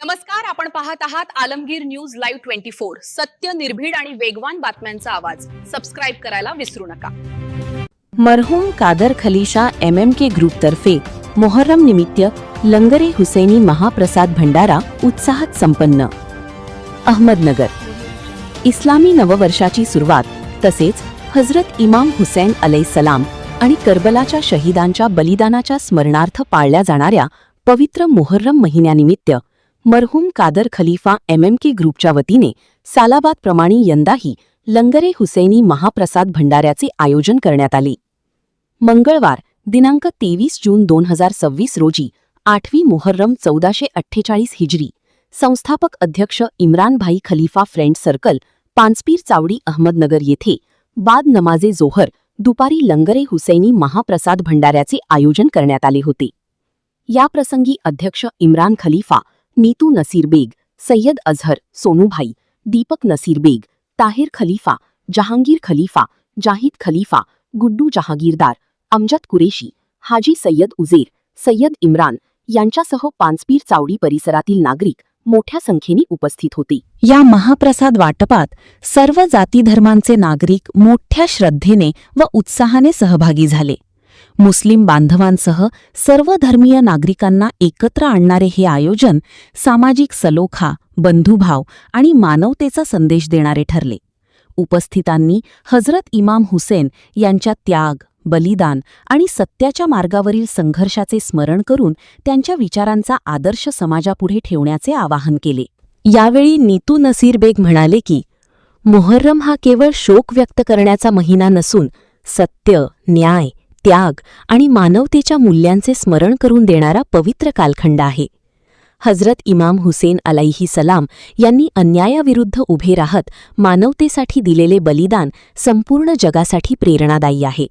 नमस्कार, आपण पाहत आहात आलमगीर न्यूज लाईव्ह 24। सत्य, निर्भीड आणि वेगवान बातम्यांचा आवाज। सबस्क्राइब करायला विसरू नका। मरहूम कादर खलीशा MMK ग्रुप तर्फे मोहर्रम निमित्त लंगरे हुसैनी महाप्रसाद भंडारा उत्साहात संपन्न। अहमदनगर इस्लामी नववर्षाची सुरुवात तसेच हजरत इमाम हुसैन अलैहिस्सलाम आणि करबलाच्या शहीदांच्या बलिदानाच्या स्मरणार्थ पाळल्या जाणाऱ्या पवित्र मोहर्रम महिन्यानिमित्त मरहूम कादर खलीफा MMK ग्रुपच्या वतीने सालाबादप्रमाणे यंदाही लंगरे हुसैनी महाप्रसाद भंडाऱ्याचे आयोजन करण्यात आले। मंगळवार दिनांक 23 जून 2026 रोजी 8वी मोहर्रम 1448 हिजरी संस्थापक अध्यक्ष इम्रान भाई खलीफा फ्रेंड सर्कल पानसपीर चावडी अहमदनगर येथे बाद नमाजे जोहर दुपारी लंगरे हुसैनी महाप्रसाद भंडाऱ्याचे आयोजन करण्यात आले होते। याप्रसंगी अध्यक्ष इम्रान खलीफा, नीतू नसीर बेग, सय्यद अझहर, सोनूभाई, दीपक नसीर बेग, ताहिर खलीफा, जहांगीर खलीफा, जाहिद खलीफा, गुड्डू जहागीरदार, अमजद कुरेशी, हाजी सय्यद उजेर, सय्यद इम्रान यांच्यासह पानसपीर चावडी परिसरातील नागरिक मोठ्या संख्येने उपस्थित होते। या महाप्रसाद वाटपात सर्व जाती धर्मांचे नागरिक मोठ्या श्रद्धेने व उत्साहाने सहभागी झाले। मुस्लिम बांधवांसह सर्व धर्मीय नागरिकांना एकत्र आणणारे हे आयोजन सामाजिक सलोखा, बंधुभाव आणि मानवतेचा संदेश देणारे ठरले। उपस्थितांनी हजरत इमाम हुसेन यांच्या त्याग, बलिदान आणि सत्याच्या मार्गावरील संघर्षाचे स्मरण करून त्यांच्या विचारांचा आदर्श समाजापुढे ठेवण्याचे आवाहन केले। यावेळी नीतू नसीर बेग म्हणाले की मोहर्रम हा केवळ शोक व्यक्त करण्याचा महिना नसून सत्य, न्याय, त्याग आणि मानवतेच्या मूल्यांचे स्मरण करून देणारा पवित्र कालखंड आहे। हजरत इमाम हुसेन अलैहिस्सलाम यांनी अन्यायाविरुद्ध उभे राहत मानवतेसाठी दिलेले बलिदान संपूर्ण जगासाठी प्रेरणादायी आहे।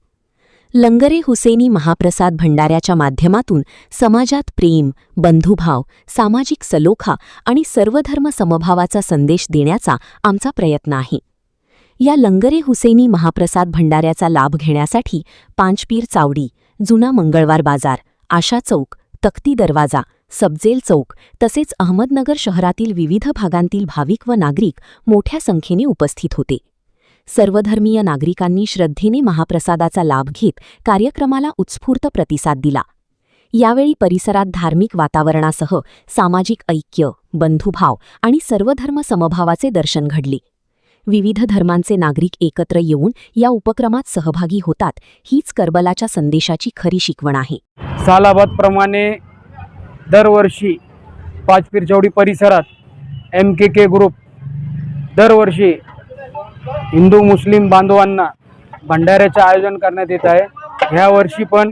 लंगरे हुसैनी महाप्रसाद भंडाऱ्याच्या माध्यमातून समाजात प्रेम, बंधुभाव, सामाजिक सलोखा आणि सर्वधर्म समभावाचा संदेश देण्याचा आमचा प्रयत्न आहे। या लंगरे हुसैनी महाप्रसाद भंडाऱ्याचा लाभ घेण्यासाठी पानसपीर चावडी, जुना मंगळवार बाजार, आशा चौक, तख्ती दरवाजा, सबजेल चौक तसेच अहमदनगर शहरातील विविध भागांतील भाविक व नागरिक मोठ्या संख्येने उपस्थित होते। सर्वधर्मीय नागरिकांनी श्रद्धेने महाप्रसादाचा लाभ घेत कार्यक्रमाला उत्स्फूर्त प्रतिसाद दिला। यावेळी परिसरात धार्मिक वातावरणासह सामाजिक ऐक्य, बंधुभाव आणि सर्वधर्म समभावाचे दर्शन घडले। विविध धर्मांचे नागरिक एकत्र येऊन या उपक्रमात सहभागी होतात हीच करबलाच्या संदेशाची खरी शिकवण आहे। सालाबादप्रमाणे दरवर्षी पाचपीर चौडी परिसरात MKK ग्रुप दरवर्षी हिंदू मुस्लिम बांधवांना भंडाऱ्याचे आयोजन करण्यात येत आहे। ह्या वर्षी पण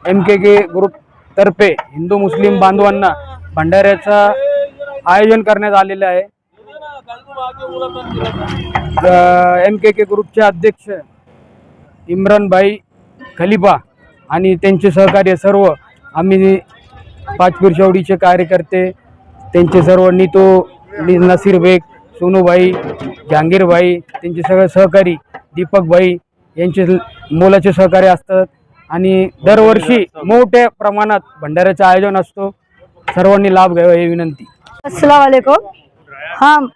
MKK ग्रुप तर्फे हिंदू मुस्लिम बांधवांना भंडाऱ्याचा आयोजन करण्यात आलेले आहे। MKK ग्रुपचे अध्यक्ष इम्रान भाई खलीफा आणि त्यांचे सहकार्य सर्व आम्ही पाचपीर चौडीचे कार्यकर्ते, त्यांचे सर्व नीतू नसीर बेग, सोनूभाई, जहांगीरभाई, त्यांचे सगळे सहकारी दीपक भाई यांचे मोलाचे सहकार्य असतात आणि दरवर्षी मोठ्या प्रमाणात भंडाऱ्याचे आयोजन असतो। सर्वांनी लाभ घ्यावा ही विनंती। अस्सलाम वालेकुम। हम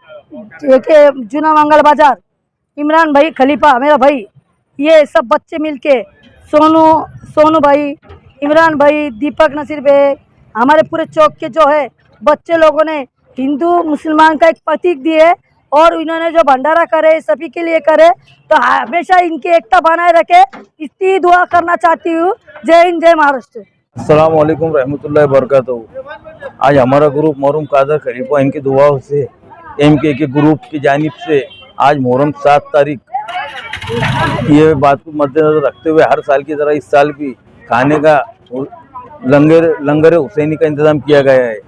जुना मंगल बाजार, इमरान भाई खलीफा मेरा भाई, ये सब बच्चे मिलके सोनू भाई, इमरान भाई, दीपक नसीर बेग, हमारे पूरे चौक के जो है बच्चे लोगों ने हिंदू मुसलमान का एक प्रतीक दिए और इन्होंने जो भंडारा करे सभी के लिए करे, तो हमेशा इनकी एकता बनाए रखे, इतनी दुआ करना चाहती हूँ। जय हिंद, जय महाराष्ट्र। अस्सलाम वालेकुम रहमतुल्लाहि बरकातहू। आज हमारा ग्रुप मरहूम कादर खलीफा इनकी दुआओं से MKK ग्रुप की जानिब से आज मुहर्रम 7 तारीख ये बात को मद्देनजर रखते हुए हर साल की तरह इस साल भी खाने का लंगर हुसैनी का इंतज़ाम किया गया है।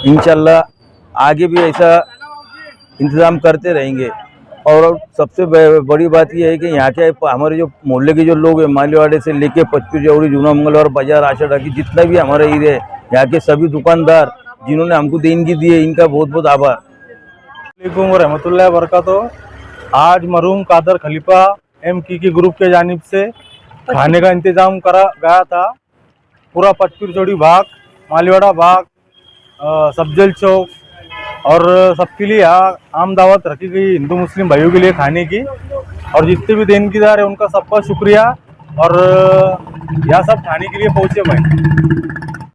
इंशाल्लाह आगे भी ऐसा इंतज़ाम करते रहेंगे। और सबसे बड़ी बात यह है कि यहाँ के हमारे जो मोहल्ले के जो लोग हैं, मालीवाड़े से लेके पाचपीर चौड़ी, जूना मंगलवार बाजार, आशा टाकी, जितना भी हमारा एरिया है, यहाँ के सभी दुकानदार जिन्होंने हमको देनगी दी है, इनका बहुत बहुत आभार। वालेकुम रहमतुल्लाहि वबरकातुहू। आज मरहूम कादर खलीफा MKK ग्रुप के जानिब से खाने का इंतजाम करा गया था। पूरा पाचपीर चौड़ी भाग, मालीवाड़ा भाग, सब्जल चौक और सबके लिए यहाँ आम दावत रखी गई हिंदू मुस्लिम भाइयों के लिए खाने की। और जितने भी देनगीदार है उनका सबका शुक्रिया। और यहाँ सब खाने के लिए पहुँचे भाई।